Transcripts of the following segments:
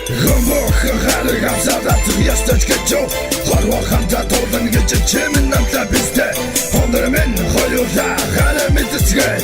Хамохарыг авсадаад ястаж гэжо Харва хамта толдан гэж чимэн намта бистэ Хондор мен хоёулаа хараа мэдсгээ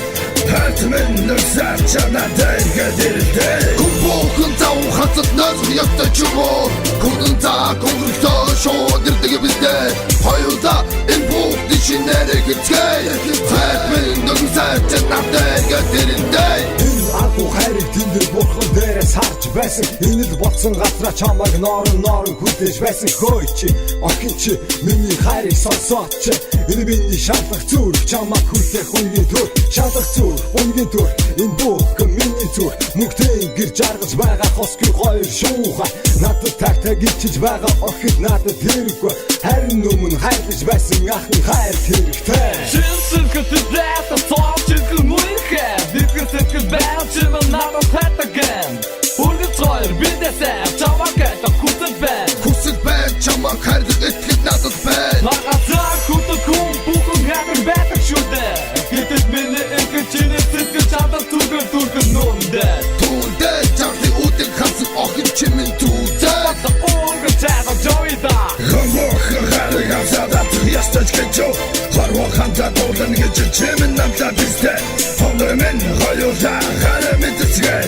Хатмэн нэрсар чанаатай гэдэлтэй Гүбокон тав хацад нас ястаж чумо Гүдэн та гүрэлтөө шууд ирдэг бистэ Хоёулаа энэ бүх дишинэрэг гэцгээ Хатмэн нэрсар чанаатай гэдэлтэй Агуу хайрыг тэндэр бурхан дээрээс харж байсан Энэ л болсон газраа чамайг норон хүлээж байсан Хөөе чи, охин чи, миний хайрыг сонсоод чи Энэ миний шалах зүрх чамайг хүлээх үнгийн төр Шалах зүрх, үнгийн төр Энэ бүхэн миний зүрх Мөнхтэн гэр жаргаж байгаа хосгүй хоёр шууха Надад тагтаг ичиж байгаа охид надад хэрэггүй Харин өмнө хайрлаж байсан ахын хайр хэрэгтэй Шинсэлхэт дэсэ цоочилгэн мүйхэ Бидгэсэлхэт бэлчим надад хэтаген Үргэн цойр бидэсэ чамагэта хүсэл бэн Хүсэл бэн чамаг хайрлах итгэл надад бэн Магазаа хүсэл хүн бүхэн хэмэр байтаг шүдэ Гэтэл миний инхэн чиний сэтгэл чадал түргэн нүндэ Түндэ чарли үдэг хасан охин чимэн түндэ Бата үргэн чайга жойда Хамохарыг авсадаад ястаж гэжо Харва хамта толдан гэж чимэн намта бистэ Хондор мен хоёулаа хараа мэдсгээ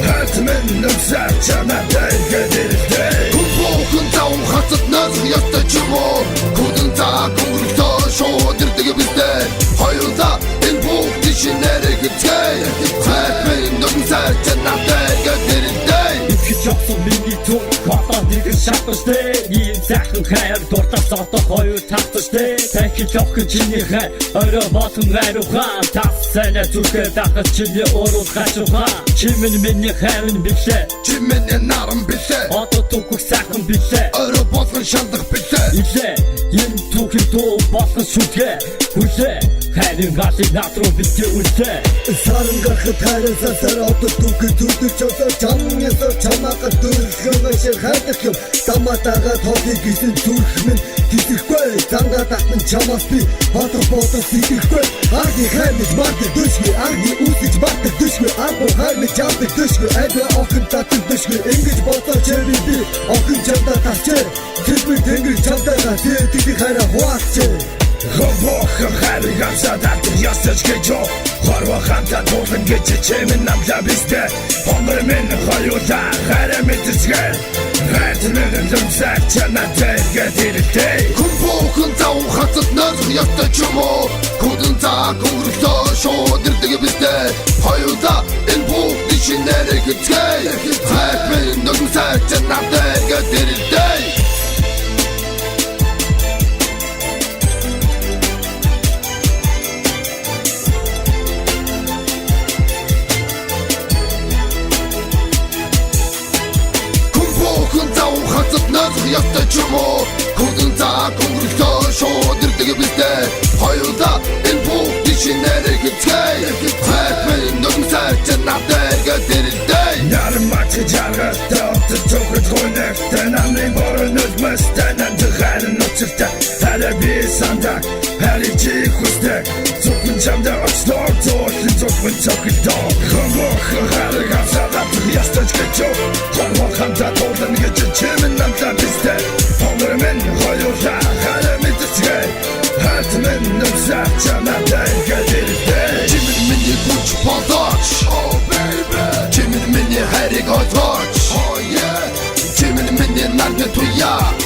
Хатмэн нэрсар чанаатай гэдэлтэй Гүбокон тав хацад нас ястаж чумо Гүдэн та гүрэлтөө шууд ирдэг бистэ Хоёулаа энэ бүх дишинэрэг гэцгээ Хатмэн нэрсар чанаатай гэдэлтэй Итгэж явсан миний түр Хотоо нэгэн шаташтэй Ийм сайхан хайр дуртас одоо хоёр тавташтэй Тахиж охин чиний хайр Орой болон хайрухан Тас санаа зүрхээ дахас чиний уруул хашухан Чимэн миний хайрын билээ Чимэн наран билээ Одоо түүхэг сайхан билээ Орой болгон шалдах билээ Илээ энэ түүхийн дуу болгон шүтгээ Хүлээ хайрын галыг над руу битгий үлдээ Саран гарахад хайрансаа сараад түүхий төрдөж чосоо чамнасаа чамаагаар дөрөлгөн ашиг хайдах юм Даматагаа тоодыг гисэн зүрх минь гисэхгүй Зангаа татан чамаас би бодох сэтгэхгүй Арги хайрнаж мардаг дөшгүй Арги үсэж мардаг дөшгүй Аргу хайрнаж чаддаг дөшгүй Айдва охин татан дөшгүй Ингэж бодоо чэви би охин чамдаа тасчээ Тэсмэр тэнгэр чамдаагаа тэтгэх хайраа хуваалчээ Хамохарыг авсадаад ястаж гэжо Харва хамта толдан гэж чимэн намта бистэ Хондор мен хоёулаа хараа мэдсгээ Хатмэн нэрсар чанаатай гэдэлтэй Гүбокон тав хацад нас ястаж чумо Гүдэн та гүрэлтөө шууд ирдэг бистэ Хоёулаа энэ бүх дишинэрэг гэцгээ Хатмэн нэрсар чанаатай гэдэлтэй Гүбокон тав хацад нас ястаж чумо Гүдэн та гүрэлтөө шууд ирдэг бистэ Хоёулаа энэ бүх дишинэрэг гэцгээ Хатмэн нэрсар чанаатай гэдэлтэй Нармач жаргал доктор цогт хонэгтэн амны борон үзмэстэн антхайн нуцтай Хараби сандак харичи хустэй Цогт чамда очтор цогт цогт Хамохарыг авсадаад ястаж гэжо Харва хамта толдан гэж чимэн намта бистэ Хондор мен хоёулаа хараа мэдсгээ Хатмэн нэрсар чанаатай гэдэлтэй Чимэн миний хүч бодооч Oh baby Чимэн миний хайрыг ойлгооч Oh yeah Чимэн миний нарны туяа